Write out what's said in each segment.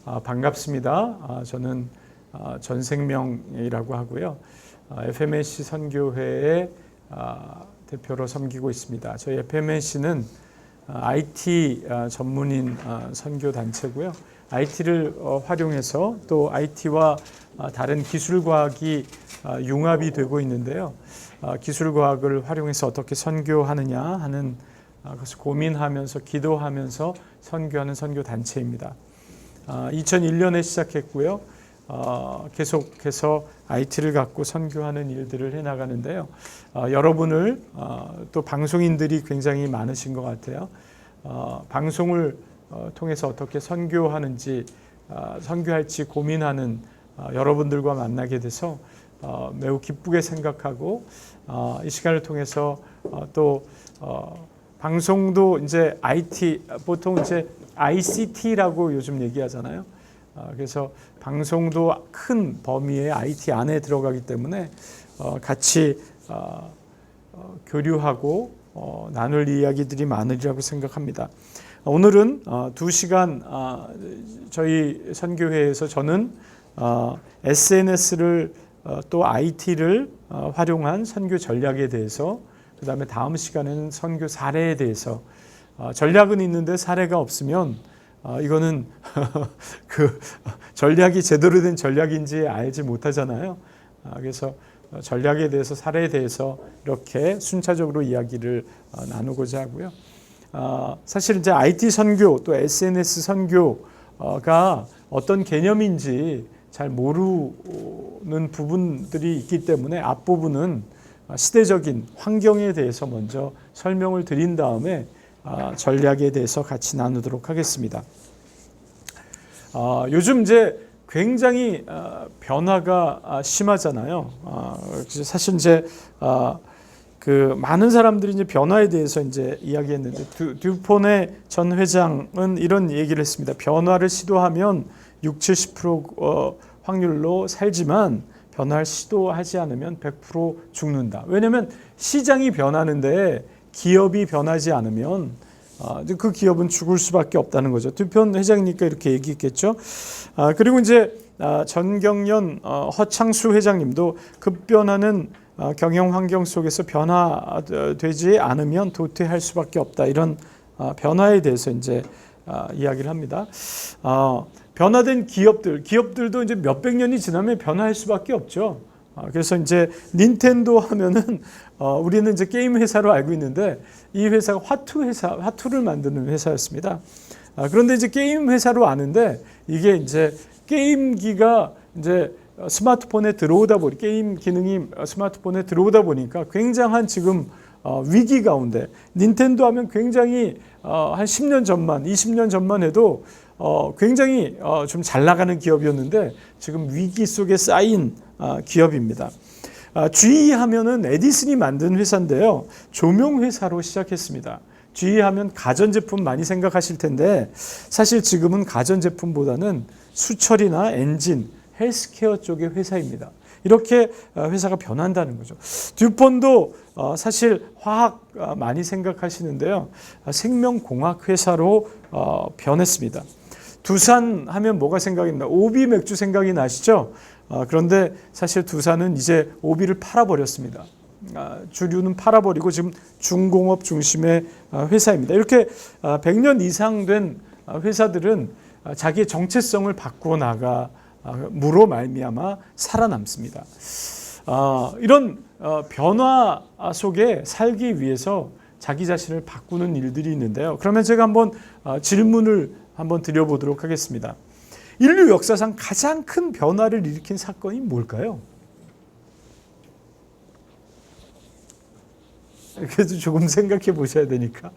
반갑습니다. 저는 전생명이라고 하고요. FMNC 선교회의 대표로 섬기고 있습니다. 저희 FMNC는 IT 전문인 선교단체고요. IT를 활용해서 또 IT와 다른 기술과학이 융합이 되고 있는데요. 기술과학을 활용해서 어떻게 선교하느냐 하는 것을 고민하면서 기도하면서 선교하는 선교단체입니다. 2001년에 시작했고요. 계속해서 IT를 갖고 선교하는 일들을 해나가는데요. 여러분을 또 방송인들이 굉장히 많으신 것 같아요. 방송을 통해서 어떻게 선교하는지 선교할지 고민하는 여러분들과 만나게 돼서 매우 기쁘게 생각하고 이 시간을 통해서 또 방송도 이제 IT 보통 이제 ICT라고 요즘 얘기하잖아요. 그래서 방송도 큰 범위의 IT 안에 들어가기 때문에 같이 교류하고 나눌 이야기들이 많으리라고 생각합니다. 오늘은 2시간 저희 선교회에서 저는 SNS를 또 IT를 활용한 선교 전략에 대해서, 그 다음에 다음 시간에는 선교 사례에 대해서, 전략은 있는데 사례가 없으면 이거는 그 전략이 제대로 된 전략인지 알지 못하잖아요. 그래서 전략에 대해서, 사례에 대해서 이렇게 순차적으로 이야기를 나누고자 하고요. 사실 이제 IT 선교 또 SNS 선교가 어떤 개념인지 잘 모르는 부분들이 있기 때문에 앞부분은 시대적인 환경에 대해서 먼저 설명을 드린 다음에 전략에 대해서 같이 나누도록 하겠습니다. 요즘 이제 굉장히 변화가 심하잖아요. 사실 이제 그 많은 사람들이 이제 변화에 대해서 이제 이야기했는데 듀폰의 전 회장은 이런 얘기를 했습니다. 변화를 시도하면 60-70% 확률로 살지만 변화를 시도하지 않으면 100% 죽는다. 왜냐하면 시장이 변하는데 기업이 변하지 않으면 그 기업은 죽을 수밖에 없다는 거죠. 듀폰 회장이니까 이렇게 얘기했겠죠. 그리고 이제 전경련 허창수 회장님도 급변하는 경영 환경 속에서 변화되지 않으면 도태할 수밖에 없다. 이런 변화에 대해서 이제 이야기를 합니다. 변화된 기업들도 이제 몇백 년이 지나면 변화할 수밖에 없죠. 그래서 이제 닌텐도 하면은 우리는 이제 게임 회사로 알고 있는데 이 회사가 화투를 만드는 회사였습니다. 그런데 이제 게임 회사로 아는데 이게 이제 게임기가 이제 스마트폰에 들어오다 보니 게임 기능이 스마트폰에 들어오다 보니까 굉장한 지금 위기 가운데 닌텐도 하면 굉장히 한 10년 전만 20년 전만 해도 굉장히 좀 잘 나가는 기업이었는데 지금 위기 속에 쌓인 기업입니다. GE 하면은 에디슨이 만든 회사인데요. 조명 회사로 시작했습니다. GE 하면 가전제품 많이 생각하실 텐데 사실 지금은 가전제품보다는 수철이나 엔진, 헬스케어 쪽의 회사입니다. 이렇게 회사가 변한다는 거죠. 듀폰도 사실 화학 많이 생각하시는데요. 생명공학 회사로 변했습니다. 두산 하면 뭐가 생각이 나? 오비 맥주 생각이 나시죠? 그런데 사실 두산은 이제 오비를 팔아버렸습니다. 주류는 팔아버리고 지금 중공업 중심의 회사입니다. 이렇게 100년 이상 된 회사들은 자기의 정체성을 바꾸어 나감으로 말미암아 살아남습니다. 이런 변화 속에 살기 위해서 자기 자신을 바꾸는 일들이 있는데요. 그러면 제가 한번 질문을 한번 드려보도록 하겠습니다. 인류 역사상 가장 큰 변화를 일으킨 사건이 뭘까요? 그래도 조금 생각해 보셔야 되니까.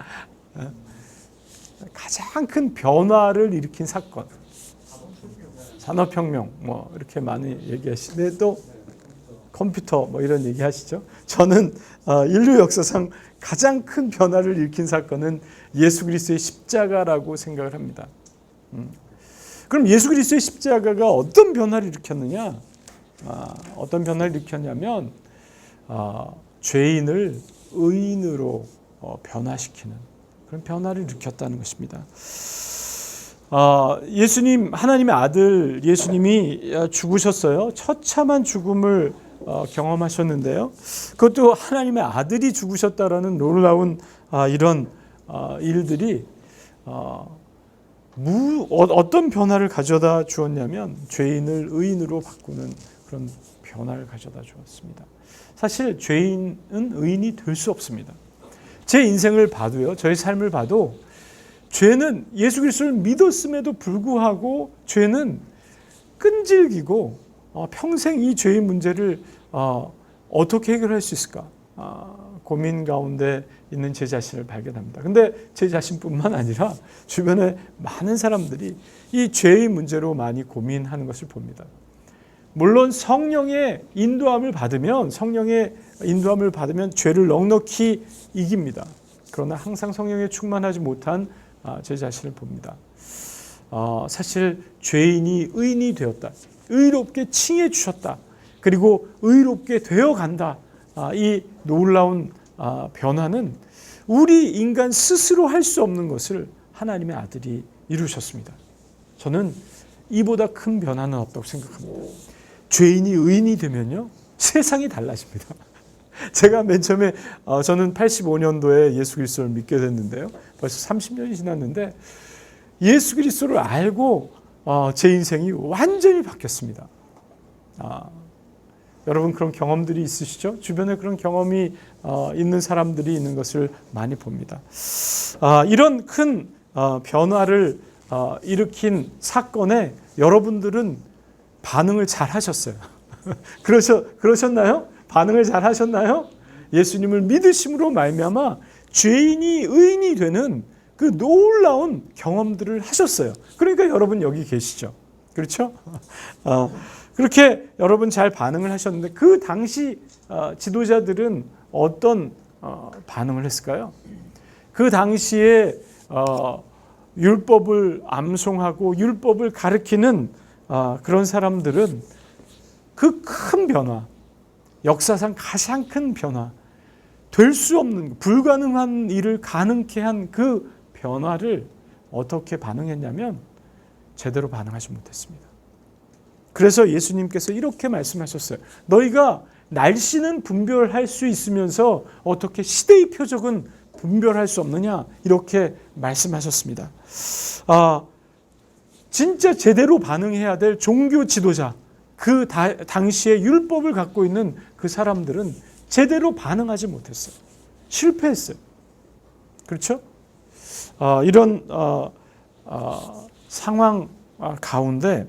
가장 큰 변화를 일으킨 사건. 산업혁명, 뭐 이렇게 많이 얘기하시는데 또 컴퓨터 뭐 이런 얘기 하시죠. 저는 인류 역사상 가장 큰 변화를 일으킨 사건은 예수 그리스도의 십자가라고 생각을 합니다. 그럼 예수 그리스도의 십자가가 어떤 변화를 일으켰느냐? 어떤 변화를 일으켰냐면 죄인을 의인으로 변화시키는 그런 변화를 일으켰다는 것입니다. 예수님, 하나님의 아들 예수님이 죽으셨어요. 처참한 죽음을 경험하셨는데요. 그것도 하나님의 아들이 죽으셨다라는 놀라운 이런 일들이 어떤 변화를 가져다 주었냐면 죄인을 의인으로 바꾸는 그런 변화를 가져다 주었습니다. 사실 죄인은 의인이 될 수 없습니다. 제 인생을 봐도요, 저의 삶을 봐도 죄는 예수 그리스도를 믿었음에도 불구하고 죄는 끈질기고 평생 이 죄의 문제를 어떻게 해결할 수 있을까 고민 가운데 있는 제 자신을 발견합니다. 근데 제 자신뿐만 아니라 주변에 많은 사람들이 이 죄의 문제로 많이 고민하는 것을 봅니다. 물론 성령의 인도함을 받으면 죄를 넉넉히 이깁니다. 그러나 항상 성령에 충만하지 못한 제 자신을 봅니다. 사실 죄인이 의인이 되었다. 의롭게 칭해 주셨다. 그리고 의롭게 되어간다. 이 놀라운 변화는 우리 인간 스스로 할 수 없는 것을 하나님의 아들이 이루셨습니다. 저는 이보다 큰 변화는 없다고 생각합니다. 죄인이 의인이 되면요, 세상이 달라집니다. 제가 맨 처음에 저는 85년도에 예수 그리스도를 믿게 됐는데요. 벌써 30년이 지났는데 예수 그리스도를 알고 제 인생이 완전히 바뀌었습니다. 여러분 그런 경험들이 있으시죠? 주변에 그런 경험이 있는 사람들이 있는 것을 많이 봅니다. 이런 큰 변화를 일으킨 사건에 여러분들은 반응을 잘 하셨어요. 그러셨나요? 반응을 잘 하셨나요? 예수님을 믿으심으로 말미암아 죄인이 의인이 되는 그 놀라운 경험들을 하셨어요. 그러니까 여러분 여기 계시죠. 그렇죠? 그렇게 여러분 잘 반응을 하셨는데 그 당시 지도자들은 어떤 반응을 했을까요? 그 당시에 율법을 암송하고 율법을 가르치는 그런 사람들은 그 큰 변화, 역사상 가장 큰 변화, 될 수 없는 불가능한 일을 가능케 한 그 변화를 어떻게 반응했냐면 제대로 반응하지 못했습니다. 그래서 예수님께서 이렇게 말씀하셨어요. 너희가 날씨는 분별할 수 있으면서 어떻게 시대의 표적은 분별할 수 없느냐, 이렇게 말씀하셨습니다. 진짜 제대로 반응해야 될 종교 지도자, 그 당시에 율법을 갖고 있는 그 사람들은 제대로 반응하지 못했어요. 실패했어요. 그렇죠? 이런 상황 가운데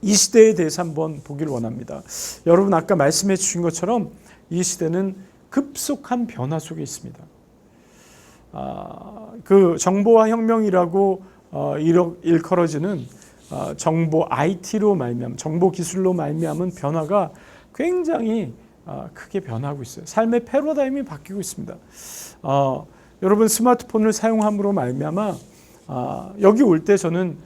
이 시대에 대해서 한번 보기를 원합니다. 여러분 아까 말씀해 주신 것처럼 이 시대는 급속한 변화 속에 있습니다. 그 정보화 혁명이라고 일컬어지는 정보 IT로 말미암은, 정보 기술로 말미암은 변화가 굉장히 크게 변하고 있어요. 삶의 패러다임이 바뀌고 있습니다. 여러분 스마트폰을 사용함으로 말미암아 여기 올 때 저는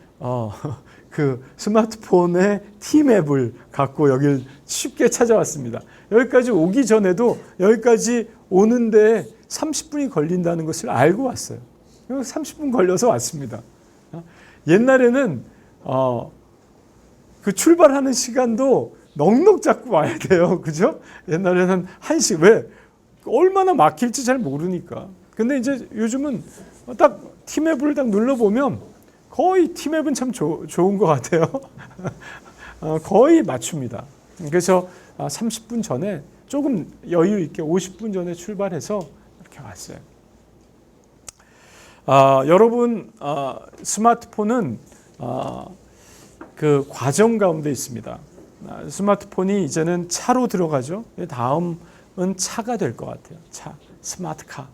그 스마트폰의 티맵을 갖고 여기를 쉽게 찾아왔습니다. 여기까지 오기 전에도 여기까지 오는데 30분이 걸린다는 것을 알고 왔어요. 30분 걸려서 왔습니다. 옛날에는 그 출발하는 시간도 넉넉 잡고 와야 돼요. 그죠? 옛날에는 1시, 왜? 얼마나 막힐지 잘 모르니까. 근데 이제 요즘은 딱 티맵을 딱 눌러보면 거의 티맵은 참 좋은 것 같아요. 거의 맞춥니다. 그래서 30분 전에 조금 여유 있게 50분 전에 출발해서 이렇게 왔어요. 여러분 스마트폰은 그 과정 가운데 있습니다. 스마트폰이 이제는 차로 들어가죠. 다음은 차가 될 것 같아요. 차, 스마트카,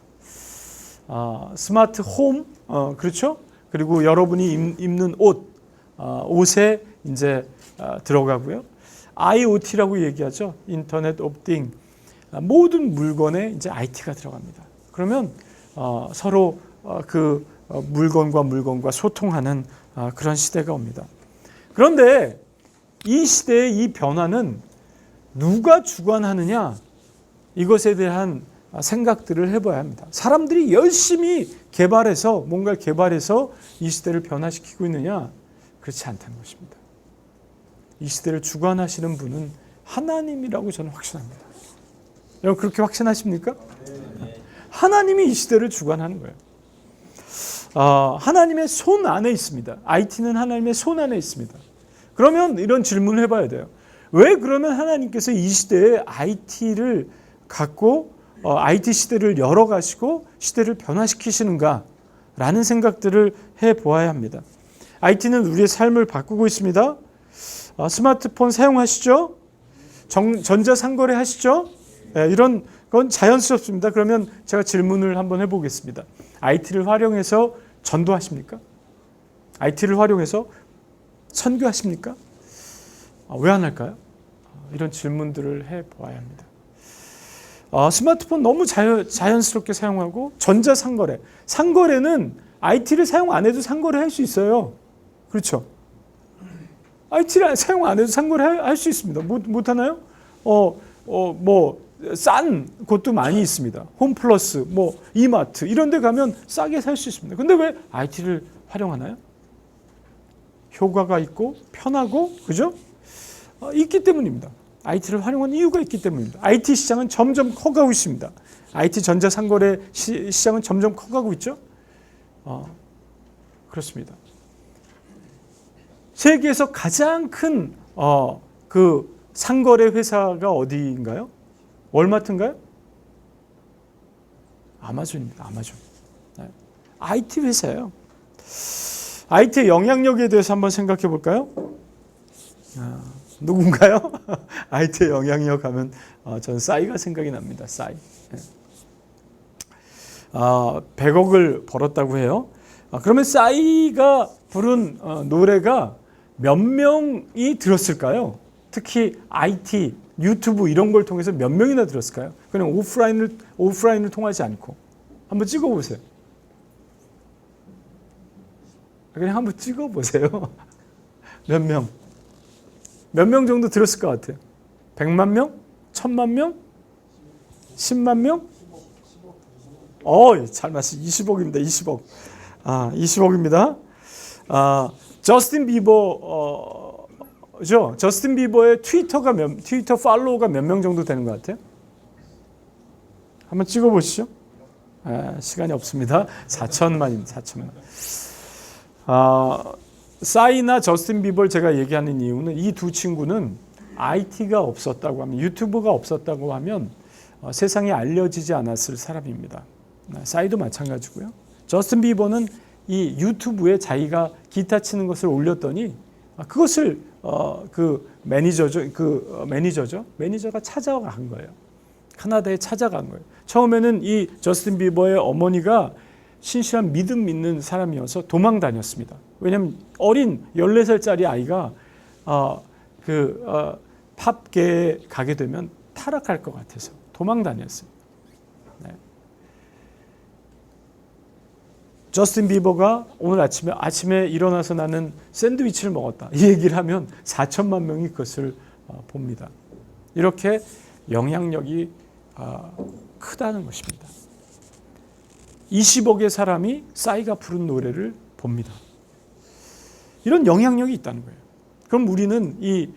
스마트 홈, 그렇죠? 그리고 여러분이 입는 옷에 이제 들어가고요. IoT라고 얘기하죠. 인터넷 오브 띵. 모든 물건에 이제 IT가 들어갑니다. 그러면 서로 그 물건과 소통하는 그런 시대가 옵니다. 그런데 이 시대의 이 변화는 누가 주관하느냐, 이것에 대한 생각들을 해봐야 합니다. 사람들이 열심히 개발해서 뭔가를 개발해서 이 시대를 변화시키고 있느냐? 그렇지 않다는 것입니다. 이 시대를 주관하시는 분은 하나님이라고 저는 확신합니다. 여러분 그렇게 확신하십니까? 하나님이 이 시대를 주관하는 거예요. 하나님의 손 안에 있습니다. IT는 하나님의 손 안에 있습니다. 그러면 이런 질문을 해봐야 돼요. 왜 그러면 하나님께서 이 시대에 IT를 갖고 IT 시대를 열어가시고 시대를 변화시키시는가? 라는 생각들을 해보아야 합니다. IT는 우리의 삶을 바꾸고 있습니다. 스마트폰 사용하시죠? 전자상거래 하시죠? 이런 건 자연스럽습니다. 그러면 제가 질문을 한번 해보겠습니다. IT를 활용해서 전도하십니까? IT를 활용해서 선교하십니까? 왜 안 할까요? 이런 질문들을 해보아야 합니다. 스마트폰 너무 자연스럽게 사용하고 전자상거래. 상거래는 IT를 사용 안 해도 상거래 할 수 있어요. 그렇죠? IT를 사용 안 해도 상거래 할 수 있습니다. 못 하나요? 싼 곳도 많이 있습니다. 홈플러스, 이마트 이런 데 가면 싸게 살 수 있습니다. 근데 왜 IT를 활용하나요? 효과가 있고 편하고 그죠? 있기 때문입니다. IT를 활용하는 이유가 있기 때문입니다. IT 시장은 점점 커가고 있습니다. IT 전자상거래 시장은 점점 커가고 있죠? 그렇습니다. 세계에서 가장 큰 그 상거래 회사가 어디인가요? 월마트인가요? 아마존입니다. 아마존. IT 회사예요. IT의 영향력에 대해서 한번 생각해 볼까요? 누군가요? IT의 영향력 하면 저는 싸이가 생각이 납니다. 싸이. 100억을 벌었다고 해요. 그러면 싸이가 부른 노래가 몇 명이 들었을까요? 특히 IT, 유튜브 이런 걸 통해서 몇 명이나 들었을까요? 그냥 오프라인을 통하지 않고 한번 찍어보세요. 그냥 한번 찍어보세요. 몇 명? 몇 명 정도 들었을 것 같아요? 100만 명? 1000만 명? 10만 명? 잘 맞습니다. 20억입니다. 20억. 20억입니다. 저스틴 비버죠. 저스틴 비버의 트위터 팔로워가 몇 명 정도 되는 것 같아요? 한번 찍어보시죠. 시간이 없습니다. 4천만입니다. 4천만. 싸이나 저스틴 비버를 제가 얘기하는 이유는 이 두 친구는 IT가 없었다고 하면, 유튜브가 없었다고 하면 세상에 알려지지 않았을 사람입니다. 싸이도 마찬가지고요. 저스틴 비버는 이 유튜브에 자기가 기타 치는 것을 올렸더니 그것을 매니저가 찾아간 거예요. 캐나다에 찾아간 거예요. 처음에는 이 저스틴 비버의 어머니가 신실한 믿음 있는 사람이어서 도망 다녔습니다. 왜냐하면 어린 14살짜리 아이가 팝계에 가게 되면 타락할 것 같아서 도망 다녔어요. 네. 저스틴 비버가 오늘 아침에 일어나서 나는 샌드위치를 먹었다. 이 얘기를 하면 4천만 명이 그것을 봅니다. 이렇게 영향력이 크다는 것입니다. 20억의 사람이 싸이가 부른 노래를 봅니다. 이런 영향력이 있다는 거예요. 그럼 우리는 이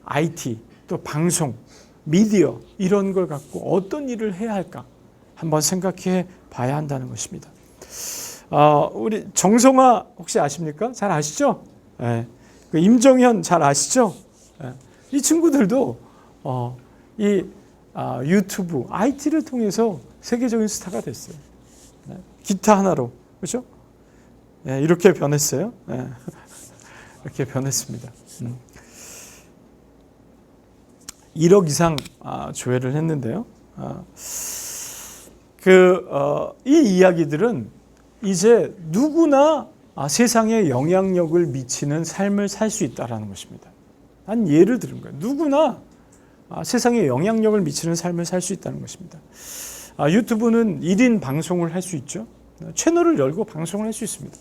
IT, 또 방송, 미디어 이런 걸 갖고 어떤 일을 해야 할까 한번 생각해 봐야 한다는 것입니다. 우리 정성화 혹시 아십니까? 잘 아시죠? 네. 그 임정현 잘 아시죠? 네. 이 친구들도 유튜브, IT를 통해서 세계적인 스타가 됐어요. 네. 기타 하나로, 그렇죠? 네, 이렇게 변했어요. 네. 이렇게 변했습니다. 1억 이상 조회를 했는데요. 이 이야기들은 이제 누구나 세상에 영향력을 미치는 삶을 살 수 있다는 것입니다. 한 예를 들은 거예요. 누구나 세상에 영향력을 미치는 삶을 살 수 있다는 것입니다. 유튜브는 1인 방송을 할 수 있죠. 채널을 열고 방송을 할 수 있습니다.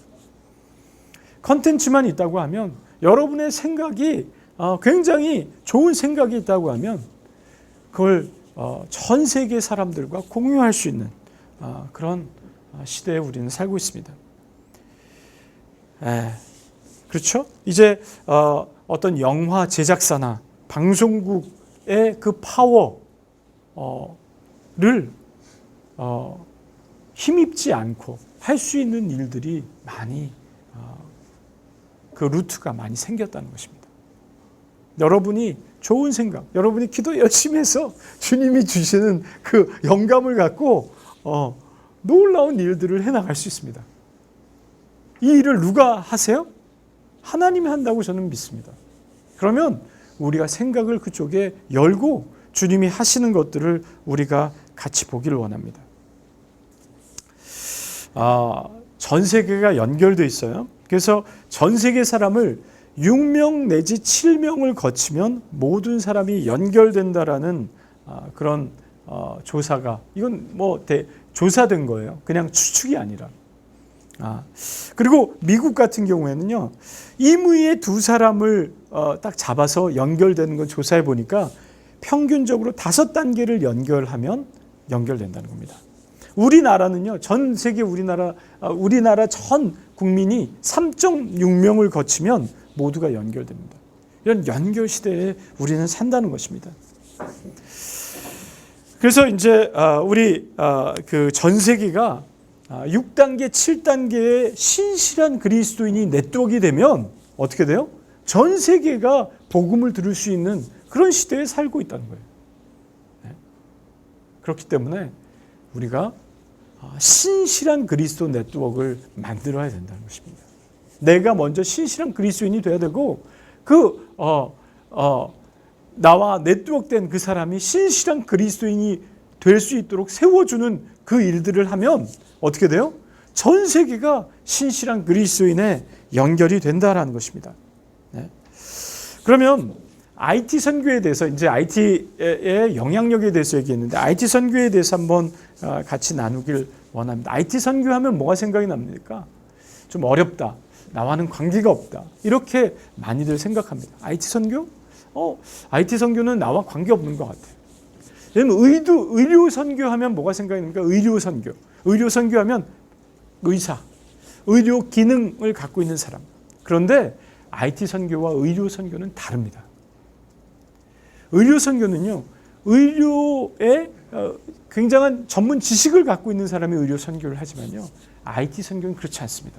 컨텐츠만 있다고 하면 여러분의 생각이 굉장히 좋은 생각이 있다고 하면 그걸 전 세계 사람들과 공유할 수 있는 그런 시대에 우리는 살고 있습니다. 그렇죠? 이제 어떤 영화 제작사나 방송국의 그 파워를 힘입지 않고 할 수 있는 일들이 많이 그 루트가 많이 생겼다는 것입니다. 여러분이 좋은 생각, 여러분이 기도 열심히 해서 주님이 주시는 그 영감을 갖고 놀라운 일들을 해나갈 수 있습니다. 이 일을 누가 하세요? 하나님이 한다고 저는 믿습니다. 그러면 우리가 생각을 그쪽에 열고 주님이 하시는 것들을 우리가 같이 보기를 원합니다. 전 세계가 연결되어 있어요. 그래서 전 세계 사람을 6명 내지 7명을 거치면 모든 사람이 연결된다라는 그런 조사가, 이건 뭐 조사된 거예요. 그냥 추측이 아니라. 그리고 미국 같은 경우에는요, 임의의 두 사람을 딱 잡아서 연결되는 건 조사해 보니까 평균적으로 5단계를 연결하면 연결된다는 겁니다. 우리나라는요, 전 세계 우리나라 전 국민이 3.6명을 거치면 모두가 연결됩니다. 이런 연결 시대에 우리는 산다는 것입니다. 그래서 이제 우리 그 전 세계가 6단계, 7단계의 신실한 그리스도인이 네트워크가 되면 어떻게 돼요? 전 세계가 복음을 들을 수 있는 그런 시대에 살고 있다는 거예요. 그렇기 때문에 우리가 신실한 그리스도 네트워크를 만들어야 된다는 것입니다. 내가 먼저 신실한 그리스도인이 돼야 되고 나와 네트워크된 그 사람이 신실한 그리스도인이 될 수 있도록 세워주는 그 일들을 하면 어떻게 돼요? 전 세계가 신실한 그리스도인에 연결이 된다라는 것입니다. 그러면 IT 선교에 대해서, 이제 IT의 영향력에 대해서 얘기했는데 IT 선교에 대해서 한번 같이 나누길 원합니다. IT 선교하면 뭐가 생각이 납니까? 좀 어렵다, 나와는 관계가 없다, 이렇게 많이들 생각합니다. IT 선교? IT 선교는 나와 관계 없는 것 같아요. 왜냐면 의료 선교하면 뭐가 생각이 납니까? 의료 선교. 의료 선교하면 의사, 의료 기능을 갖고 있는 사람. 그런데 IT 선교와 의료 선교는 다릅니다. 의료 선교는요, 의료에 굉장한 전문 지식을 갖고 있는 사람이 의료 선교를 하지만요, IT 선교는 그렇지 않습니다.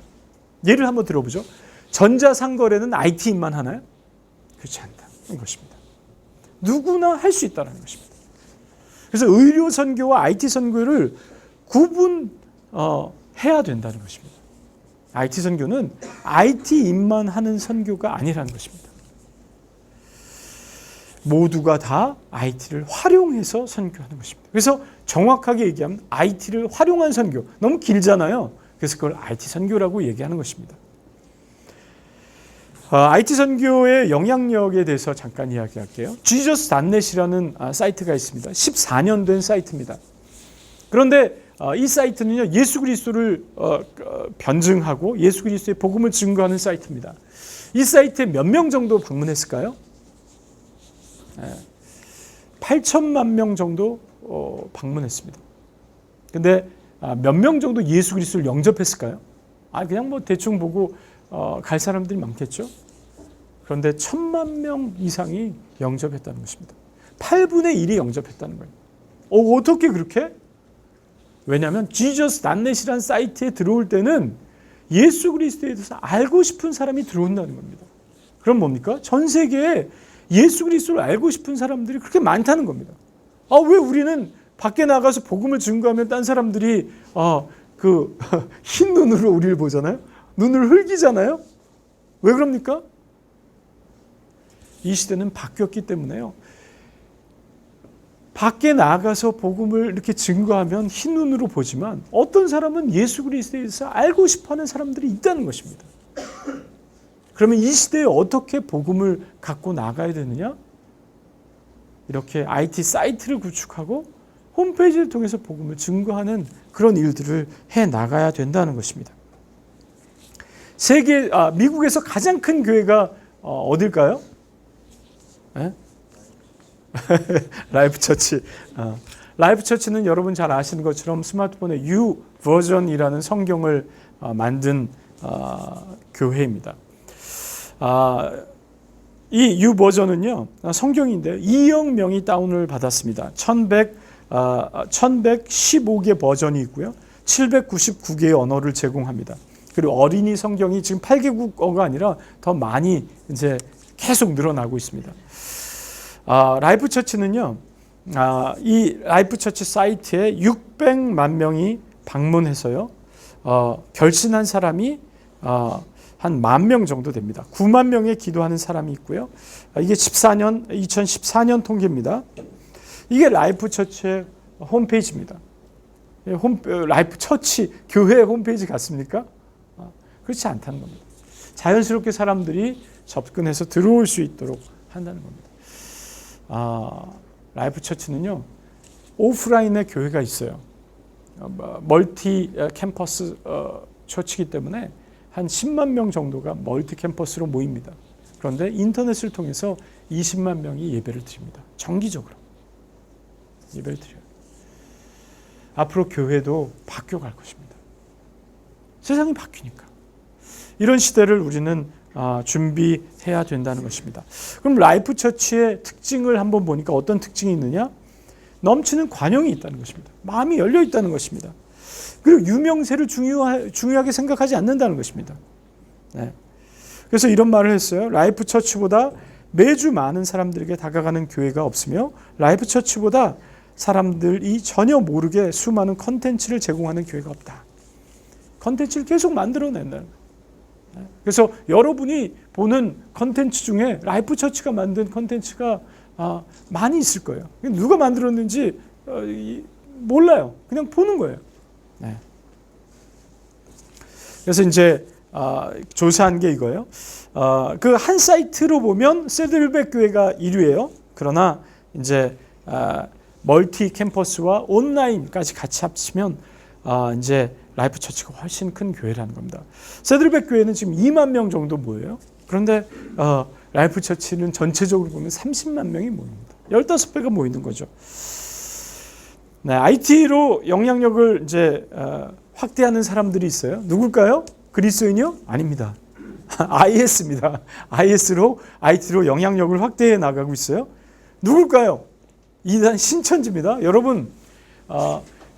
예를 한번 들어보죠. 전자상거래는 IT인만 하나요? 그렇지 않다는 것입니다. 누구나 할 수 있다는 것입니다. 그래서 의료 선교와 IT 선교를 구분해야 된다는 것입니다. IT 선교는 IT인만 하는 선교가 아니라는 것입니다. 모두가 다 IT를 활용해서 선교하는 것입니다. 그래서 정확하게 얘기하면 IT를 활용한 선교, 너무 길잖아요. 그래서 그걸 IT 선교라고 얘기하는 것입니다. IT 선교의 영향력에 대해서 잠깐 이야기할게요. 지저스닷넷이라는 사이트가 있습니다. 14년 된 사이트입니다. 그런데 이 사이트는요, 예수 그리스도를 변증하고 예수 그리스도의 복음을 증거하는 사이트입니다. 이 사이트에 몇 명 정도 방문했을까요? 8천만 명 정도 방문했습니다. 근데 몇 명 정도 예수 그리스도를 영접했을까요? 그냥 뭐 대충 보고 갈 사람들이 많겠죠. 그런데 1,000만 명 이상이 영접했다는 것입니다. 8분의 1이 영접했다는 거예요. 어떻게 그렇게? 왜냐하면 지저스닷넷이라는 사이트에 들어올 때는 예수 그리스도에 대해서 알고 싶은 사람이 들어온다는 겁니다. 그럼 뭡니까? 전 세계에 예수 그리스도를 알고 싶은 사람들이 그렇게 많다는 겁니다. 왜 우리는 밖에 나가서 복음을 증거하면 딴 사람들이 그 흰 눈으로 우리를 보잖아요. 눈을 흘기잖아요. 왜 그럽니까? 이 시대는 바뀌었기 때문에요. 밖에 나가서 복음을 이렇게 증거하면 흰 눈으로 보지만 어떤 사람은 예수 그리스도에 대해서 알고 싶어하는 사람들이 있다는 것입니다. 그러면 이 시대에 어떻게 복음을 갖고 나가야 되느냐? 이렇게 IT 사이트를 구축하고 홈페이지를 통해서 복음을 증거하는 그런 일들을 해 나가야 된다는 것입니다. 미국에서 가장 큰 교회가 어딜까요? 라이프 처치. 라이프 처치는 여러분 잘 아시는 것처럼 스마트폰에 U 버전이라는 성경을 만든 교회입니다. 이 U 버전은요, 성경인데요. 2억 명이 다운을 받았습니다. 1115개 버전이 있고요. 799개의 언어를 제공합니다. 그리고 어린이 성경이 지금 8개국어가 아니라 더 많이 이제 계속 늘어나고 있습니다. 라이프 처치는요, 이 라이프 처치 사이트에 600만 명이 방문해서요, 결신한 사람이 한 10,000명 정도 됩니다. 9만 명의 기도하는 사람이 있고요. 이게 2014년 통계입니다. 이게 라이프 처치의 홈페이지입니다. 라이프 처치 교회 홈페이지 같습니까? 그렇지 않다는 겁니다. 자연스럽게 사람들이 접근해서 들어올 수 있도록 한다는 겁니다. 라이프 처치는요, 오프라인에 교회가 있어요. 멀티 캠퍼스 처치이기 때문에 한 10만 명 정도가 멀티 캠퍼스로 모입니다. 그런데 인터넷을 통해서 20만 명이 예배를 드립니다. 정기적으로 예배를 드려요. 앞으로 교회도 바뀌어갈 것입니다. 세상이 바뀌니까. 이런 시대를 우리는 준비해야 된다는 것입니다. 그럼 라이프 처치의 특징을 한번 보니까 어떤 특징이 있느냐? 넘치는 관용이 있다는 것입니다. 마음이 열려 있다는 것입니다. 그리고 유명세를 중요하게 생각하지 않는다는 것입니다. 네. 그래서 이런 말을 했어요. 라이프 처치보다 매주 많은 사람들에게 다가가는 교회가 없으며 라이프 처치보다 사람들이 전혀 모르게 수많은 컨텐츠를 제공하는 교회가 없다. 컨텐츠를 계속 만들어낸다는 거예요. 그래서 여러분이 보는 컨텐츠 중에 라이프 처치가 만든 컨텐츠가 많이 있을 거예요. 누가 만들었는지 몰라요. 그냥 보는 거예요. 네. 그래서 이제 조사한 게 이거예요. 그 한 사이트로 보면 세들백 교회가 1위예요. 그러나 이제 멀티 캠퍼스와 온라인까지 같이 합치면 이제 라이프 처치가 훨씬 큰 교회라는 겁니다. 세들백 교회는 지금 2만 명 정도 모여요. 그런데 라이프 처치는 전체적으로 보면 30만 명이 모입니다. 15배가 모이는 거죠. 네, IT로 영향력을 이제 확대하는 사람들이 있어요. 누굴까요? 그리스도인이요? 아닙니다. IS입니다. IT로 영향력을 확대해 나가고 있어요. 누굴까요? 이단 신천지입니다. 여러분,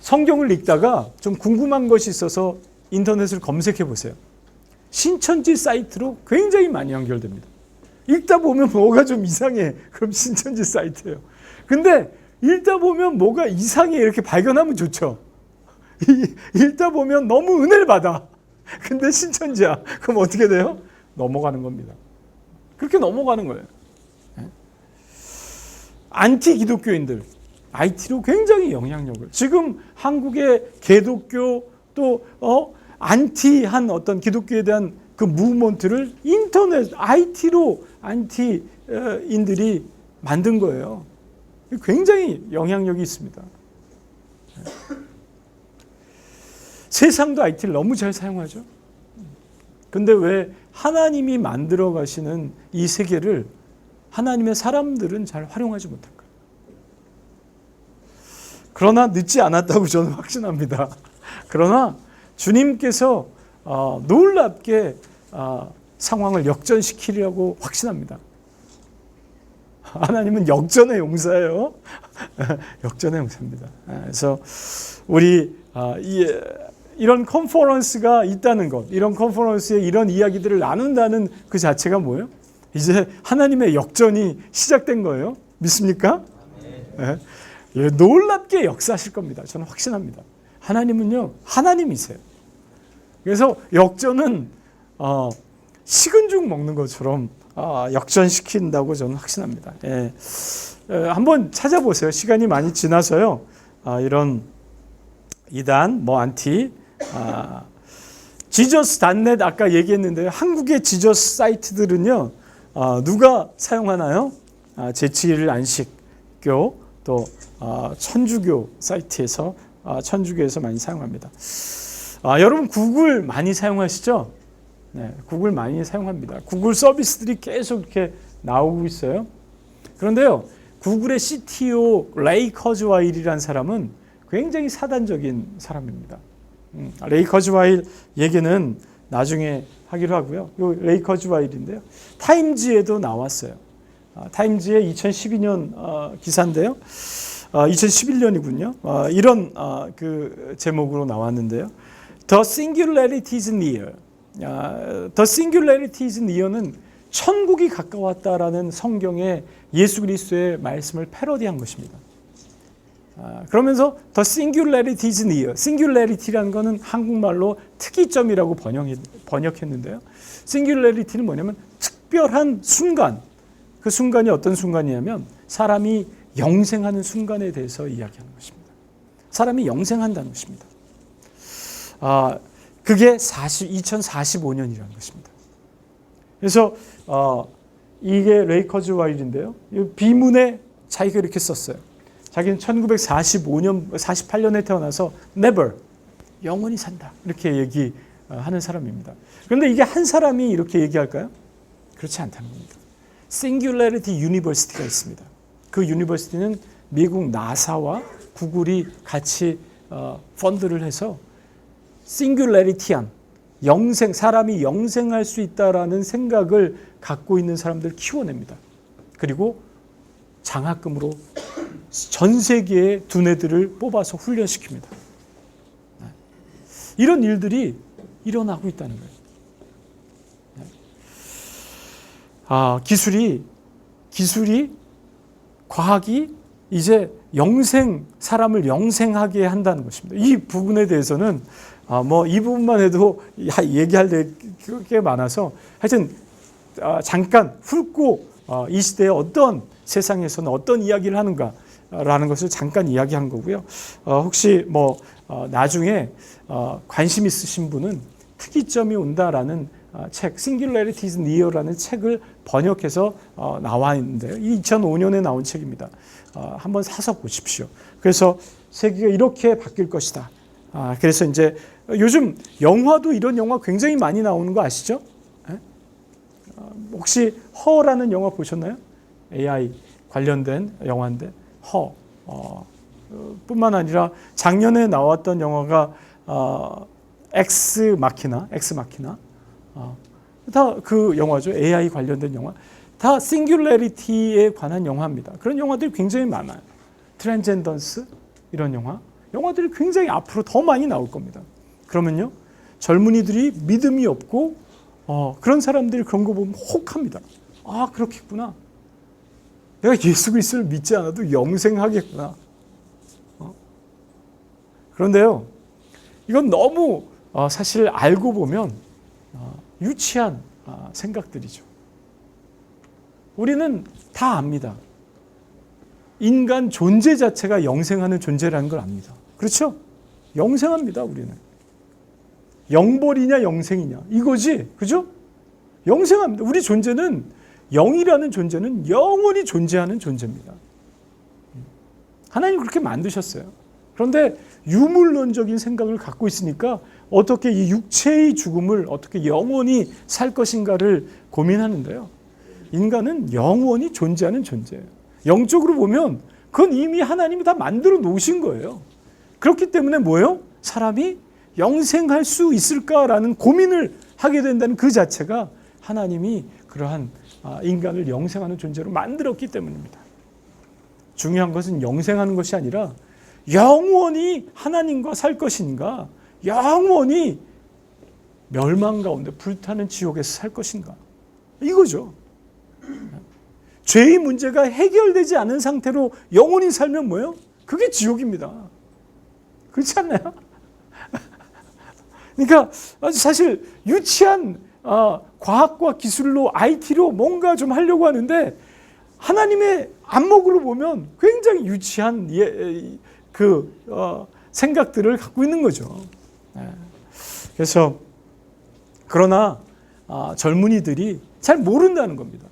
성경을 읽다가 좀 궁금한 것이 있어서 인터넷을 검색해 보세요. 신천지 사이트로 굉장히 많이 연결됩니다. 읽다 보면 뭐가 좀 이상해. 그럼 신천지 사이트예요. 근데 읽다 보면 뭐가 이상해 이렇게 발견하면 좋죠. 읽다 보면 너무 은혜를 받아. 근데 신천지야. 그럼 어떻게 돼요? 넘어가는 겁니다. 그렇게 넘어가는 거예요. 안티 기독교인들, IT로 굉장히 영향력을. 지금 한국의 개독교 또 안티한 어떤 기독교에 대한 그 무브먼트를 인터넷, IT로 안티인들이 만든 거예요. 굉장히 영향력이 있습니다. 세상도 IT를 너무 잘 사용하죠. 근데 왜 하나님이 만들어 가시는 이 세계를 하나님의 사람들은 잘 활용하지 못할까? 그러나 늦지 않았다고 저는 확신합니다. 그러나 주님께서 놀랍게 상황을 역전시키려고 확신합니다. 하나님은 역전의 용사예요. 역전의 용사입니다. 그래서 우리 이런 컨퍼런스가 있다는 것, 이런 컨퍼런스에 이런 이야기들을 나눈다는 그 자체가 뭐예요? 이제 하나님의 역전이 시작된 거예요. 믿습니까? 네. 놀랍게 역사하실 겁니다. 저는 확신합니다. 하나님은요, 하나님이세요. 그래서 역전은 식은 죽 먹는 것처럼 역전시킨다고 저는 확신합니다. 예. 한번 찾아보세요. 시간이 많이 지나서요. 이런 이단, 안티, 지저스.net 아까 얘기했는데요. 한국의 지저스 사이트들은요, 누가 사용하나요? 제7일 안식교, 또 천주교 사이트에서 천주교에서 많이 사용합니다. 여러분 구글 많이 사용하시죠? 네, 구글 많이 사용합니다. 구글 서비스들이 계속 이렇게 나오고 있어요. 그런데요, 구글의 CTO 레이 커즈와일이라는 사람은 굉장히 사단적인 사람입니다. 레이 커즈와일 얘기는 나중에 하기로 하고요. 요 레이 커즈와일인데요. 타임지에도 나왔어요. 타임지의 2012년 기사인데요. 2011년이군요. 이런 그 제목으로 나왔는데요. The singularity is near. The singularity is near는 천국이 가까웠다라는 성경의 예수 그리스도의 말씀을 패러디한 것입니다. 그러면서 The singularity is near. singularity라는 것은 한국말로 특이점이라고 번역했는데요. singularity는 뭐냐면 특별한 순간. 그 순간이 어떤 순간이냐면 사람이 영생하는 순간에 대해서 이야기하는 것입니다. 사람이 영생한다는 것입니다. 그게 2045년이라는 것입니다. 그래서 이게 레이 커즈와일인데요. 비문에 자기가 이렇게 썼어요. 자기는 48년에 태어나서 never, 영원히 산다. 이렇게 얘기하는 사람입니다. 그런데 이게 한 사람이 이렇게 얘기할까요? 그렇지 않다는 겁니다. Singularity University가 있습니다. 그 유니버시티는 미국 나사와 구글이 같이 펀드를 해서 싱귤레리티한 영생, 사람이 영생할 수 있다라는 생각을 갖고 있는 사람들을 키워냅니다. 그리고 장학금으로 전 세계의 두뇌들을 뽑아서 훈련시킵니다. 이런 일들이 일어나고 있다는 거예요. 기술이 과학이 이제 사람을 영생하게 한다는 것입니다. 이 부분에 대해서는 이 부분만 해도 얘기할 게 많아서 하여튼 잠깐 훑고 이 시대에 어떤 세상에서는 어떤 이야기를 하는가라는 것을 잠깐 이야기한 거고요. 혹시 나중에 관심 있으신 분은 특이점이 온다라는 책, Singularity is Near라는 책을 번역해서 나와 있는데요. 2005년에 나온 책입니다. 한번 사서 보십시오. 그래서 세계가 이렇게 바뀔 것이다. 그래서 이제 요즘 영화도 이런 영화 굉장히 많이 나오는 거 아시죠? 혹시 허라는 영화 보셨나요? AI 관련된 영화인데 허. 뿐만 아니라 작년에 나왔던 영화가 엑스 마키나 다 그 영화죠. AI 관련된 영화. 다 싱귤레리티에 관한 영화입니다. 그런 영화들이 굉장히 많아요. 트랜젠던스 이런 영화들이 굉장히 앞으로 더 많이 나올 겁니다. 그러면요, 젊은이들이 믿음이 없고 그런 사람들이 그런 거 보면 혹합니다. 그렇겠구나. 내가 예수 그리스도를 믿지 않아도 영생하겠구나. 그런데요, 이건 너무 사실 알고 보면 유치한 생각들이죠. 우리는 다 압니다. 인간 존재 자체가 영생하는 존재라는 걸 압니다. 그렇죠? 영생합니다, 우리는. 영벌이냐 영생이냐 이거지. 그죠? 영생합니다. 우리 존재는, 영이라는 존재는 영원히 존재하는 존재입니다. 하나님 그렇게 만드셨어요. 그런데 유물론적인 생각을 갖고 있으니까 어떻게 이 육체의 죽음을 어떻게 영원히 살 것인가를 고민하는데요. 인간은 영원히 존재하는 존재예요. 영적으로 보면 그건 이미 하나님이 다 만들어 놓으신 거예요. 그렇기 때문에 뭐예요? 사람이 영생할 수 있을까라는 고민을 하게 된다는 그 자체가 하나님이 그러한 인간을 영생하는 존재로 만들었기 때문입니다. 중요한 것은 영생하는 것이 아니라 영원히 하나님과 살 것인가, 영원히 멸망 가운데 불타는 지옥에서 살 것인가, 이거죠. 죄의 문제가 해결되지 않은 상태로 영원히 살면 뭐예요? 그게 지옥입니다. 그렇지 않나요? 그러니까 사실 유치한 과학과 기술로 IT로 뭔가 좀 하려고 하는데 하나님의 안목으로 보면 굉장히 유치한 생각들을 갖고 있는 거죠. 그래서 그러나 젊은이들이 잘 모른다는 겁니다.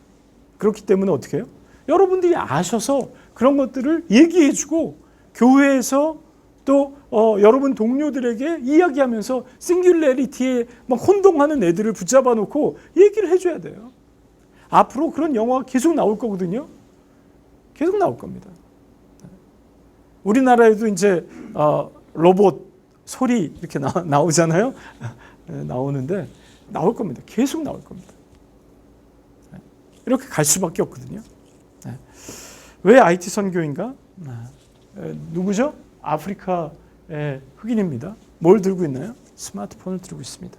그렇기 때문에 어떻게 해요? 여러분들이 아셔서 그런 것들을 얘기해주고 교회에서 또 여러분 동료들에게 이야기하면서 싱귤레리티에 막 혼동하는 애들을 붙잡아 놓고 얘기를 해줘야 돼요. 앞으로 그런 영화가 계속 나올 거거든요. 계속 나올 겁니다. 우리나라에도 이제 로봇 소리 이렇게 나오잖아요. 나오는데 나올 겁니다. 계속 나올 겁니다. 이렇게 갈 수밖에 없거든요. 왜 IT 선교인가? 누구죠? 아프리카의 흑인입니다. 뭘 들고 있나요? 스마트폰을 들고 있습니다.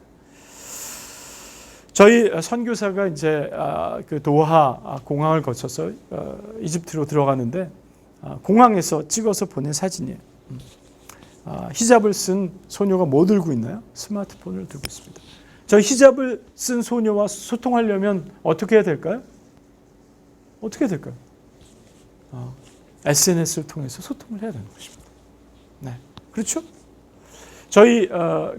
저희 선교사가 이제 그 도하 공항을 거쳐서 이집트로 들어가는데 공항에서 찍어서 보낸 사진이에요. 히잡을 쓴 소녀가 뭐 들고 있나요? 스마트폰을 들고 있습니다. 저 히잡을 쓴 소녀와 소통하려면 어떻게 해야 될까요? 어떻게 해야 될까요? SNS를 통해서 소통을 해야 되는 것입니다. 네, 그렇죠? 저희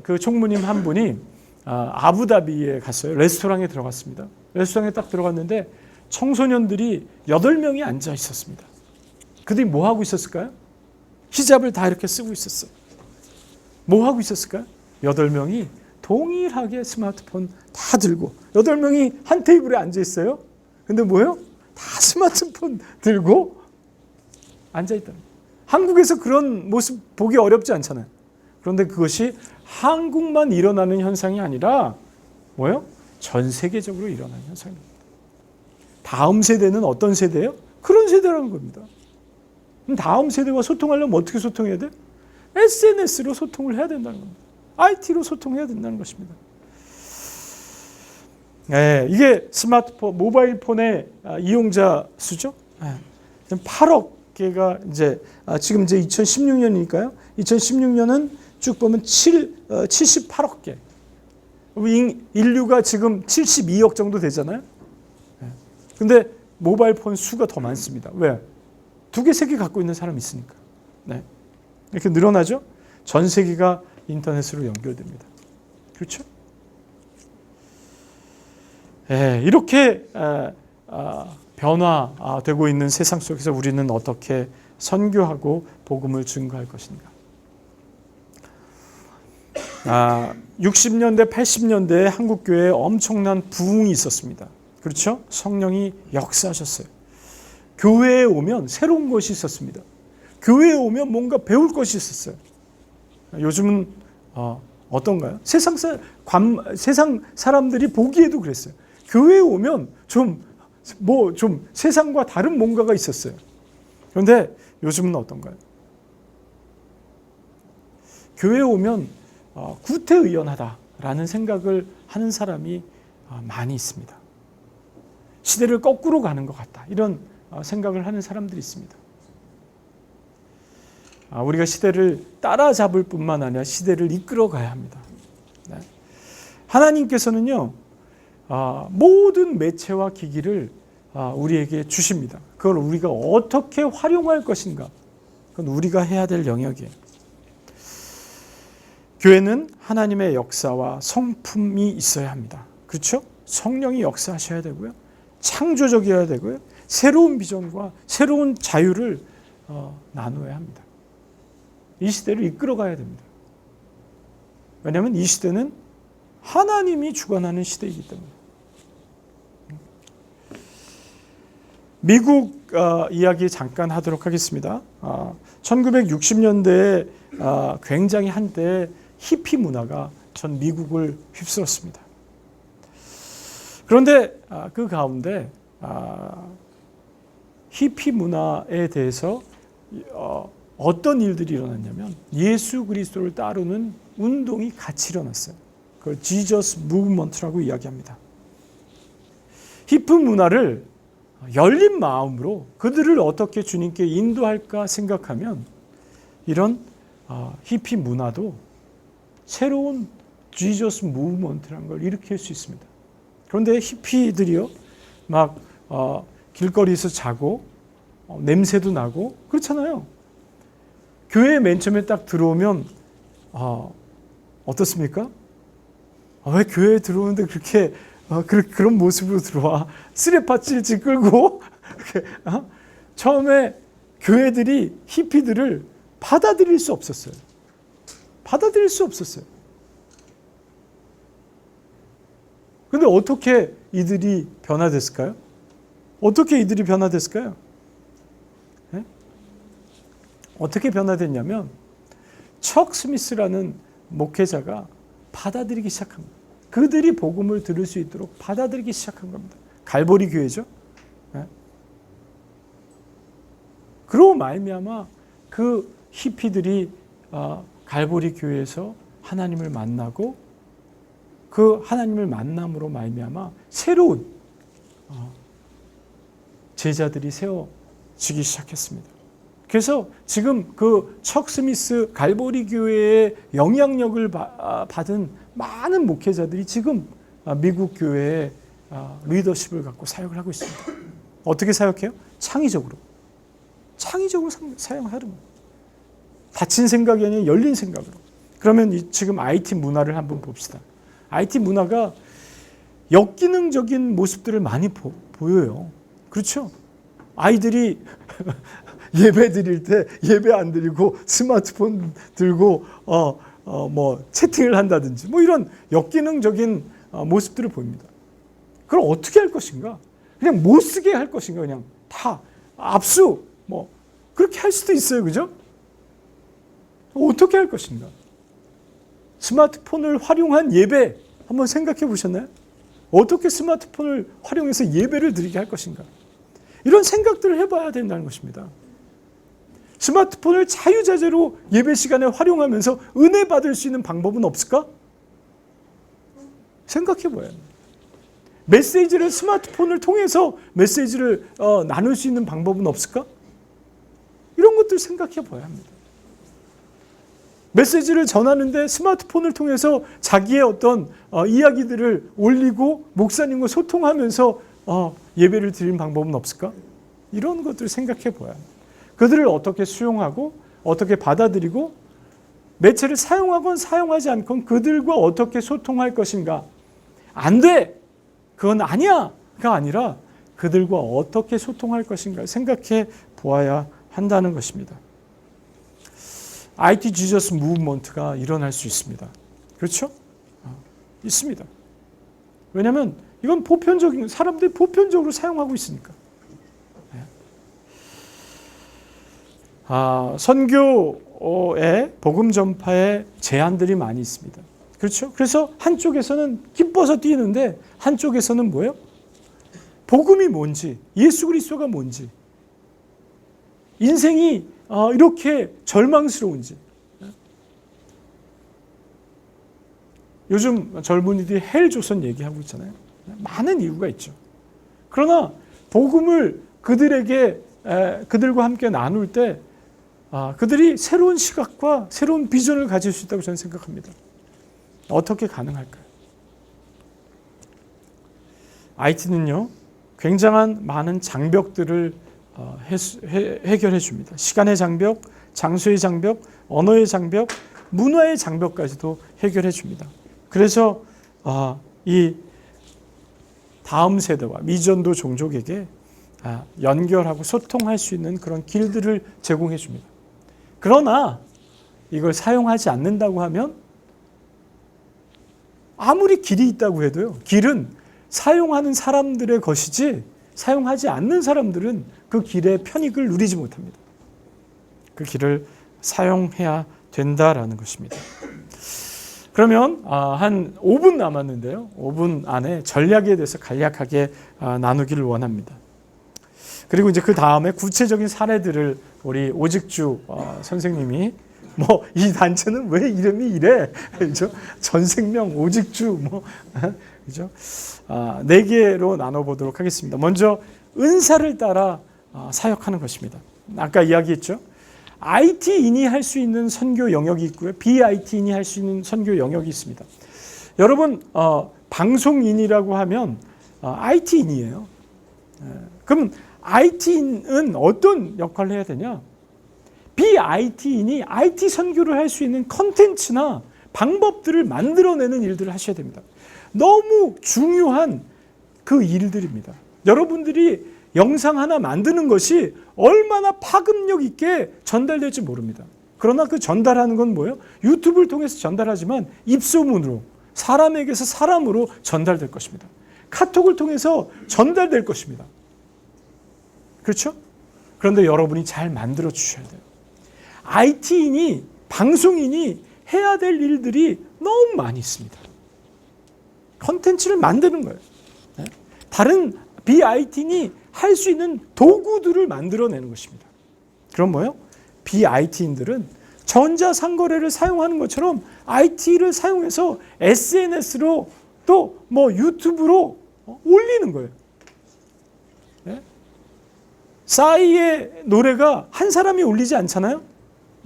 그 총무님 한 분이 아부다비에 갔어요. 레스토랑에 들어갔습니다. 레스토랑에 딱 들어갔는데 청소년들이 8명이 앉아 있었습니다. 그들이 뭐 하고 있었을까요? 히잡을 다 이렇게 쓰고 있었어요. 뭐 하고 있었을까요? 8명이 동일하게 스마트폰 다 들고 8명이 한 테이블에 앉아 있어요. 근데 뭐예요? 다 스마트폰 들고 앉아 있다는 거예요. 한국에서 그런 모습 보기 어렵지 않잖아요. 그런데 그것이 한국만 일어나는 현상이 아니라 뭐예요? 전 세계적으로 일어나는 현상입니다. 다음 세대는 어떤 세대예요? 그런 세대라는 겁니다. 그럼 다음 세대와 소통하려면 어떻게 소통해야 돼? SNS로 소통을 해야 된다는 겁니다. IT로 소통해야 된다는 것입니다. 네, 이게 스마트폰, 모바일 폰의 이용자 수죠. 8억 개가 이제 지금 이제 2016년이니까요. 2016년은 쭉 보면 78억 개. 인류가 지금 72억 정도 되잖아요. 근데 모바일 폰 수가 더 많습니다. 왜? 2개, 3개 갖고 있는 사람이 있으니까. 네. 이렇게 늘어나죠? 전 세계가 인터넷으로 연결됩니다. 그렇죠? 네, 이렇게 변화되고 있는 세상 속에서 우리는 어떻게 선교하고 복음을 증거할 것인가? 60년대, 80년대에 한국교회에 엄청난 부흥이 있었습니다. 그렇죠? 성령이 역사하셨어요. 교회에 오면 새로운 것이 있었습니다. 교회에 오면 뭔가 배울 것이 있었어요. 요즘은 어떤가요? 세상 사람들이 보기에도 그랬어요. 교회에 오면 좀 세상과 다른 뭔가가 있었어요. 그런데 요즘은 어떤가요? 교회에 오면 구태의연하다라는 생각을 하는 사람이 많이 있습니다. 시대를 거꾸로 가는 것 같다. 이런 생각을 하는 사람들이 있습니다. 우리가 시대를 따라잡을 뿐만 아니라 시대를 이끌어 가야 합니다. 네. 하나님께서는요, 모든 매체와 기기를 우리에게 주십니다. 그걸 우리가 어떻게 활용할 것인가? 그건 우리가 해야 될 영역이에요. 교회는 하나님의 역사와 성품이 있어야 합니다. 그렇죠? 성령이 역사하셔야 되고요. 창조적이어야 되고요. 새로운 비전과 새로운 자유를 나누어야 합니다. 이 시대를 이끌어가야 됩니다. 왜냐하면 이 시대는 하나님이 주관하는 시대이기 때문에. 미국 이야기 잠깐 하도록 하겠습니다. 1960년대에 굉장히 한때 히피 문화가 전 미국을 휩쓸었습니다. 그런데 그 가운데 히피 문화에 대해서 어떤 일들이 일어났냐면 예수 그리스도를 따르는 운동이 같이 일어났어요. 그걸 지저스 무브먼트라고 이야기합니다. 히피 문화를 열린 마음으로 그들을 어떻게 주님께 인도할까 생각하면 이런 히피 문화도 새로운 지저스 무브먼트라는 걸 일으킬 수 있습니다. 그런데 히피들이요, 막 길거리에서 자고 냄새도 나고 그렇잖아요. 교회에 맨 처음에 딱 들어오면 어떻습니까? 왜 교회에 들어오는데 그렇게 그런 모습으로 들어와? 쓰레파 찔찔 끌고 처음에 교회들이 히피들을 받아들일 수 없었어요. 받아들일 수 없었어요. 그런데 어떻게 이들이 변화됐을까요? 어떻게 이들이 변화됐을까요? 어떻게 변화됐냐면 척 스미스라는 목회자가 받아들이기 시작한 겁니다. 그들이 복음을 들을 수 있도록 받아들이기 시작한 겁니다. 갈보리 교회죠. 네. 그러고 말미암아 그 히피들이 갈보리 교회에서 하나님을 만나고 그 하나님을 만남으로 말미암아 새로운 제자들이 세워지기 시작했습니다. 그래서 지금 그 척 스미스 갈보리 교회의 영향력을 받은 많은 목회자들이 지금 미국 교회에 리더십을 갖고 사역을 하고 있습니다. 어떻게 사역해요? 창의적으로 사용하는 거예요. 닫힌 생각이 아니라 열린 생각으로. 그러면 지금 IT 문화를 한번 봅시다. IT 문화가 역기능적인 모습들을 많이 보여요. 그렇죠? 아이들이 예배 드릴 때 예배 안 드리고 스마트폰 들고 뭐 채팅을 한다든지 뭐 이런 역기능적인 모습들을 보입니다. 그럼 어떻게 할 것인가? 그냥 못 쓰게 할 것인가? 그냥 다 압수 뭐 그렇게 할 수도 있어요. 그죠? 어떻게 할 것인가? 스마트폰을 활용한 예배 한번 생각해 보셨나요? 어떻게 스마트폰을 활용해서 예배를 드리게 할 것인가? 이런 생각들을 해봐야 된다는 것입니다. 스마트폰을 자유자재로 예배 시간에 활용하면서 은혜 받을 수 있는 방법은 없을까? 생각해 봐야 합니다. 메시지를 스마트폰을 통해서 메시지를 나눌 수 있는 방법은 없을까? 이런 것들 생각해 봐야 합니다. 메시지를 전하는데 스마트폰을 통해서 자기의 어떤 이야기들을 올리고 목사님과 소통하면서 예배를 드리는 방법은 없을까? 이런 것들을 생각해 봐야 합니다. 그들을 어떻게 수용하고 어떻게 받아들이고 매체를 사용하건 사용하지 않건 그들과 어떻게 소통할 것인가? 안 돼! 그건 아니야!가 아니라 그들과 어떻게 소통할 것인가 생각해 보아야 한다는 것입니다. IT 지저스 무브먼트가 일어날 수 있습니다. 그렇죠? 있습니다. 왜냐하면 이건 보편적인 사람들이 보편적으로 사용하고 있으니까. 선교의 복음 전파에 제한들이 많이 있습니다. 그렇죠? 그래서 한쪽에서는 기뻐서 뛰는데 한쪽에서는 뭐예요? 복음이 뭔지, 예수 그리스도가 뭔지, 인생이 이렇게 절망스러운지. 요즘 젊은이들이 헬조선 얘기하고 있잖아요. 많은 이유가 있죠. 그러나 복음을 그들과 함께 나눌 때 그들이 새로운 시각과 새로운 비전을 가질 수 있다고 저는 생각합니다. 어떻게 가능할까요? IT는요, 굉장한 많은 장벽들을 해결해 줍니다. 시간의 장벽, 장소의 장벽, 언어의 장벽, 문화의 장벽까지도 해결해 줍니다. 그래서 이 다음 세대와 미전도 종족에게 연결하고 소통할 수 있는 그런 길들을 제공해 줍니다. 그러나 이걸 사용하지 않는다고 하면 아무리 길이 있다고 해도요, 길은 사용하는 사람들의 것이지 사용하지 않는 사람들은 그 길의 편익을 누리지 못합니다. 그 길을 사용해야 된다라는 것입니다. 그러면 한 5분 남았는데요. 5분 안에 전략에 대해서 간략하게 나누기를 원합니다. 그리고 이제 그 다음에 구체적인 사례들을 우리 오직주 선생님이 이 단체는 왜 이름이 이래? 그죠? 전생명 오직주 그죠? 4개로 나눠보도록 하겠습니다. 먼저 은사를 따라 사역하는 것입니다. 아까 이야기했죠. IT인이 할 수 있는 선교 영역이 있고요. BIT인이 할 수 있는 선교 영역이 있습니다. 여러분 방송인이라고 하면 IT인이에요. 그럼 IT인은 어떤 역할을 해야 되냐? BIT인이 IT 선교를 할 수 있는 컨텐츠나 방법들을 만들어내는 일들을 하셔야 됩니다. 너무 중요한 그 일들입니다. 여러분들이 영상 하나 만드는 것이 얼마나 파급력 있게 전달될지 모릅니다. 그러나 그 전달하는 건 뭐예요? 유튜브를 통해서 전달하지만 입소문으로, 사람에게서 사람으로 전달될 것입니다. 카톡을 통해서 전달될 것입니다. 그렇죠? 그런데 여러분이 잘 만들어 주셔야 돼요. IT인이, 방송인이 해야 될 일들이 너무 많이 있습니다. 컨텐츠를 만드는 거예요. 다른 BIT인이 할 수 있는 도구들을 만들어내는 것입니다. 그럼 뭐예요? BIT인들은 전자상거래를 사용하는 것처럼 IT를 사용해서 SNS로 또 뭐 유튜브로 올리는 거예요. 싸이의 노래가 한 사람이 올리지 않잖아요.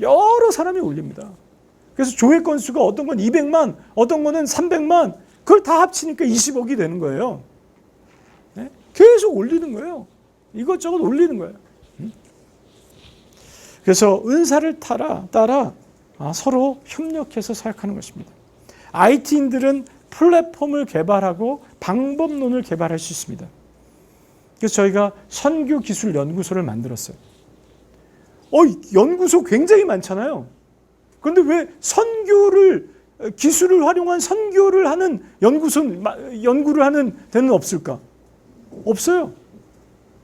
여러 사람이 올립니다. 그래서 조회 건수가 어떤 건 200만, 어떤 거는 300만, 그걸 다 합치니까 20억이 되는 거예요. 계속 올리는 거예요. 이것저것 올리는 거예요. 그래서 은사를 따라 서로 협력해서 사역하는 것입니다. IT인들은 플랫폼을 개발하고 방법론을 개발할 수 있습니다. 그래서 저희가 선교기술연구소를 만들었어요. 연구소 굉장히 많잖아요. 그런데 왜 기술을 활용한 선교를 하는 연구를 하는 데는 없을까? 없어요.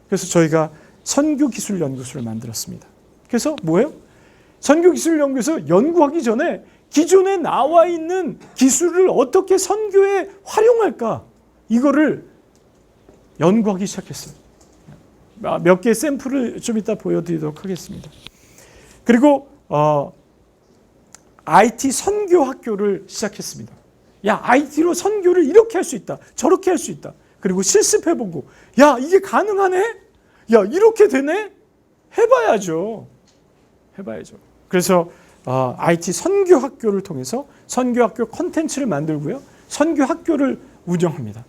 그래서 저희가 선교기술연구소를 만들었습니다. 그래서 뭐예요? 선교기술연구소 연구하기 전에 기존에 나와 있는 기술을 어떻게 선교에 활용할까? 이거를 연구하기 시작했어요. 몇 개의 샘플을 좀 이따 보여드리도록 하겠습니다. 그리고 IT 선교학교를 시작했습니다. IT로 선교를 이렇게 할 수 있다. 저렇게 할 수 있다. 그리고 실습해보고 이게 가능하네? 이렇게 되네? 해봐야죠. 그래서 IT 선교학교를 통해서 선교학교 콘텐츠를 만들고요. 선교학교를 운영합니다.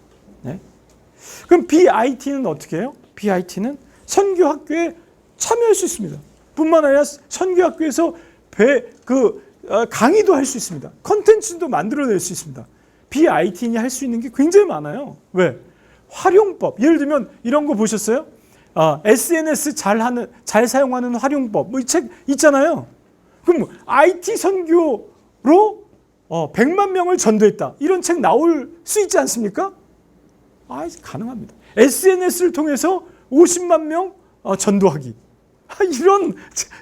그럼 BIT는 어떻게 해요? BIT는 선교학교에 참여할 수 있습니다. 뿐만 아니라 선교학교에서 강의도 할 수 있습니다. 콘텐츠도 만들어낼 수 있습니다. BIT인이 할 수 있는 게 굉장히 많아요. 왜? 활용법. 예를 들면 이런 거 보셨어요? SNS 잘 사용하는 활용법. 이 책 있잖아요. 그럼 IT 선교로 100만 명을 전도했다. 이런 책 나올 수 있지 않습니까? 가능합니다. SNS를 통해서 50만 명 전도하기. 이런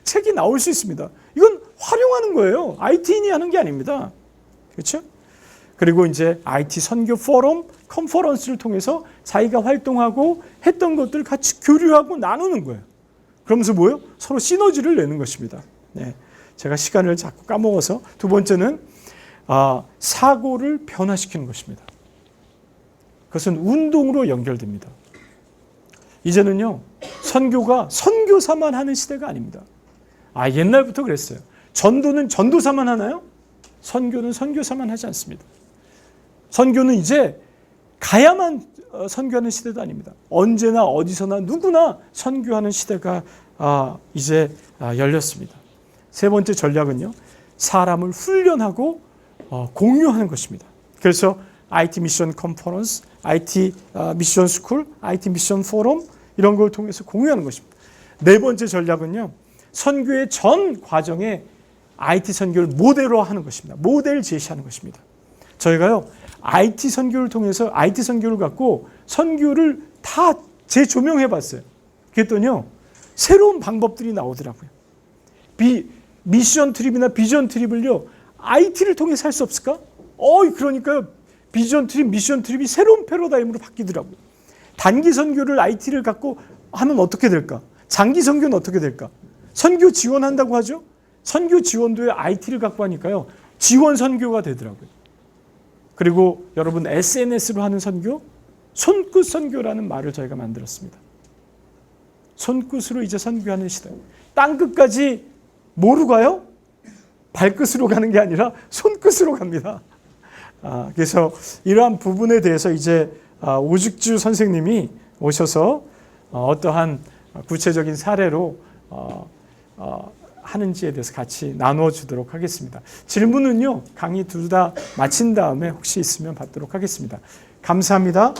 책이 나올 수 있습니다. 이건 활용하는 거예요. IT인이 하는 게 아닙니다. 그렇죠? 그리고 이제 IT 선교 포럼, 컨퍼런스를 통해서 자기가 활동하고 했던 것들을 같이 교류하고 나누는 거예요. 그러면서 뭐예요? 서로 시너지를 내는 것입니다. 제가 시간을 자꾸 까먹어서 두 번째는 사고를 변화시키는 것입니다. 그것은 운동으로 연결됩니다. 이제는요, 선교가 선교사만 하는 시대가 아닙니다. 옛날부터 그랬어요. 전도는 전도사만 하나요? 선교는 선교사만 하지 않습니다. 선교는 이제 가야만 선교하는 시대도 아닙니다. 언제나 어디서나 누구나 선교하는 시대가 이제 열렸습니다. 세 번째 전략은요, 사람을 훈련하고 공유하는 것입니다. 그래서 IT 미션 컨퍼런스, IT 미션 스쿨, IT 미션 포럼 이런 걸 통해서 공유하는 것입니다. 네 번째 전략은요, 선교의 전 과정에 IT 선교를 모델로 하는 것입니다. 모델 제시하는 것입니다. 저희가요, IT 선교를 통해서 IT 선교를 갖고 선교를 다 재조명해 봤어요. 그랬더니요, 새로운 방법들이 나오더라고요. 미션 트립이나 비전 트립을요, IT를 통해서 할 수 없을까? 그러니까요, 비전 트립, 미션 트립이 새로운 패러다임으로 바뀌더라고요. 단기 선교를 IT를 갖고 하면 어떻게 될까? 장기 선교는 어떻게 될까? 선교 지원한다고 하죠? 선교 지원도에 IT를 갖고 하니까요, 지원 선교가 되더라고요. 그리고 여러분, SNS로 하는 선교, 손끝 선교라는 말을 저희가 만들었습니다. 손끝으로 이제 선교하는 시대. 땅끝까지 뭐로 가요? 발끝으로 가는 게 아니라 손끝으로 갑니다. 그래서 이러한 부분에 대해서 이제 오직주 선생님이 오셔서 어떠한 구체적인 사례로 하는지에 대해서 같이 나누어 주도록 하겠습니다. 질문은요, 강의 둘 다 마친 다음에 혹시 있으면 받도록 하겠습니다. 감사합니다.